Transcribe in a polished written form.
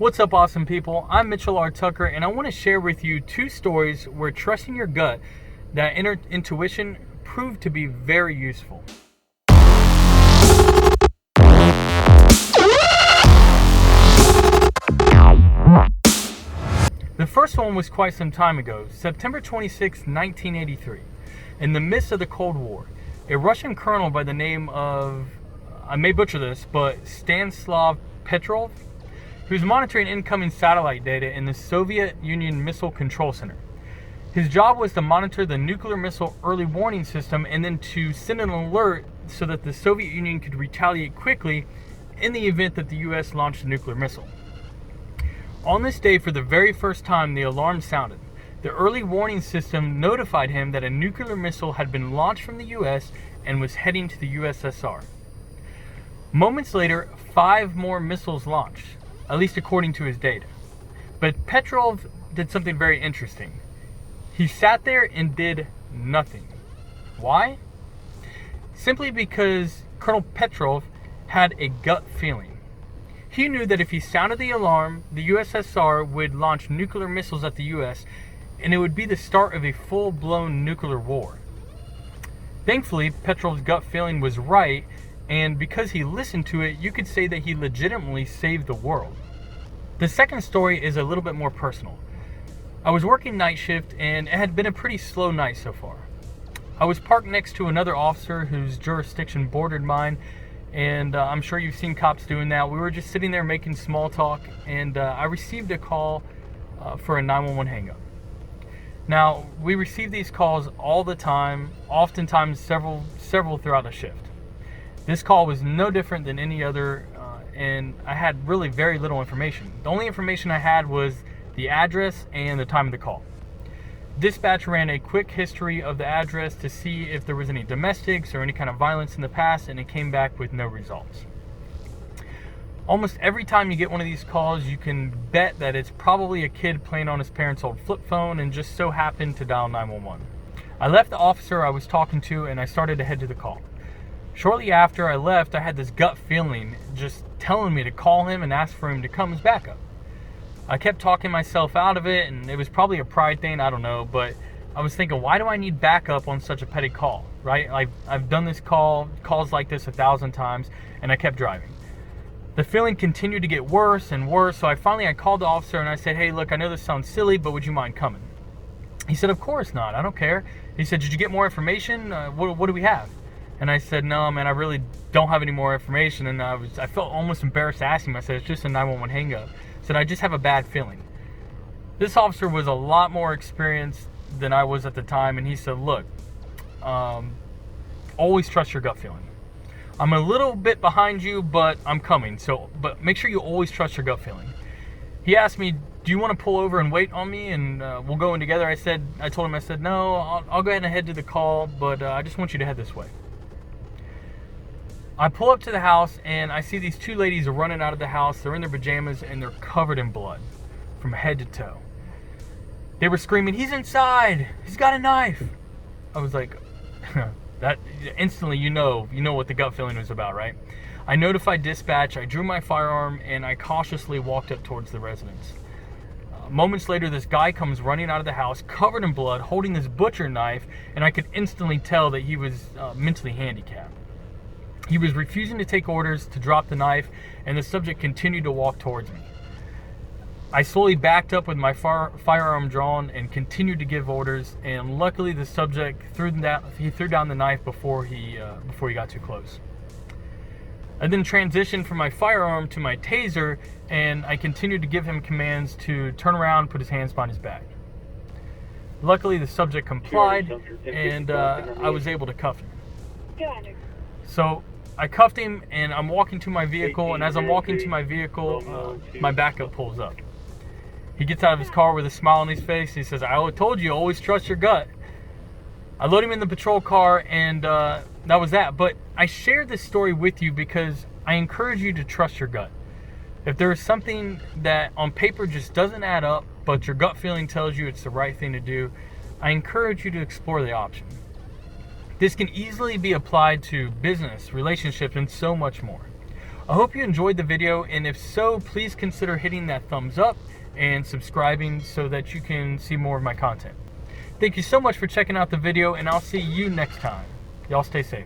What's up, awesome people? I'm Mitchell R. Tucker, and I want to share with you two stories where trusting your gut, that inner intuition, proved to be very useful. The first one was quite some time ago, September 26, 1983. In the midst of the Cold War, a Russian colonel by the name of, I may butcher this, but Stanislav Petrov, he was monitoring incoming satellite data in the Soviet Union Missile Control Center. His job was to monitor the nuclear missile early warning system and then to send an alert so that the Soviet Union could retaliate quickly in the event that the US launched a nuclear missile. On this day, for the very first time, the alarm sounded. The early warning system notified him that a nuclear missile had been launched from the US and was heading to the USSR. Moments later, 5 more missiles launched, at least according to his data. But Petrov did something very interesting. He sat there and did nothing. Why? Simply because Colonel Petrov had a gut feeling. He knew that if he sounded the alarm, the USSR would launch nuclear missiles at the US, and it would be the start of a full-blown nuclear war. Thankfully, Petrov's gut feeling was right, and because he listened to it, you could say that he legitimately saved the world. The second story is a little bit more personal. I was working night shift, and it had been a pretty slow night so far. I was parked next to another officer whose jurisdiction bordered mine, and I'm sure you've seen cops doing that. We were just sitting there making small talk, and I received a call for a 911 hang-up. Now, we receive these calls all the time, oftentimes several throughout a shift. This call was no different than any other, and I had really very little information. The only information I had was the address and the time of the call. Dispatch ran a quick history of the address to see if there was any domestics or any kind of violence in the past, and it came back with no results. Almost every time you get one of these calls, you can bet that it's probably a kid playing on his parents' old flip phone and just so happened to dial 911. I left the officer I was talking to and I started to head to the call. Shortly after I left, I had this gut feeling just telling me to call him and ask for him to come as backup. I kept talking myself out of it, and it was probably a pride thing, I don't know, but I was thinking, why do I need backup on such a petty call, right? I've done this calls like this 1,000 times, and I kept driving. The feeling continued to get worse and worse, so I called the officer and I said, hey, look, I know this sounds silly, but would you mind coming? He said, of course not, I don't care. He said, did you get more information? What do we have? And I said, no, man, I really don't have any more information. And I felt almost embarrassed to ask him. I said, it's just a 911 hang-up. I said, I just have a bad feeling. This officer was a lot more experienced than I was at the time. And he said, look, always trust your gut feeling. I'm a little bit behind you, but I'm coming. But make sure you always trust your gut feeling. He asked me, do you want to pull over and wait on me and we'll go in together? I told him, no, I'll go ahead and head to the call, but I just want you to head this way. I pull up to the house and I see these two ladies running out of the house. They're in their pajamas and they're covered in blood from head to toe. They were screaming, he's inside, he's got a knife. I was like, that instantly you know what the gut feeling was about, right? I notified dispatch, I drew my firearm, and I cautiously walked up towards the residence. Moments later, this guy comes running out of the house covered in blood, holding this butcher knife, and I could instantly tell that he was mentally handicapped. He was refusing to take orders to drop the knife, and the subject continued to walk towards me. I slowly backed up with my firearm drawn and continued to give orders, and luckily the subject threw down the knife before he got too close. I then transitioned from my firearm to my taser, and I continued to give him commands to turn around, put his hands behind his back. Luckily the subject complied, and I was able to cuff him. So I cuffed him and I'm walking to my vehicle, and as I'm walking to my vehicle, my backup pulls up. He gets out of his car with a smile on his face. He says, I told you, always trust your gut. I load him in the patrol car, and that was that. But I shared this story with you because I encourage you to trust your gut. If there is something that on paper just doesn't add up, but your gut feeling tells you it's the right thing to do, I encourage you to explore the option. This can easily be applied to business, relationships, and so much more. I hope you enjoyed the video, and if so, please consider hitting that thumbs up and subscribing so that you can see more of my content. Thank you so much for checking out the video, and I'll see you next time. Y'all stay safe.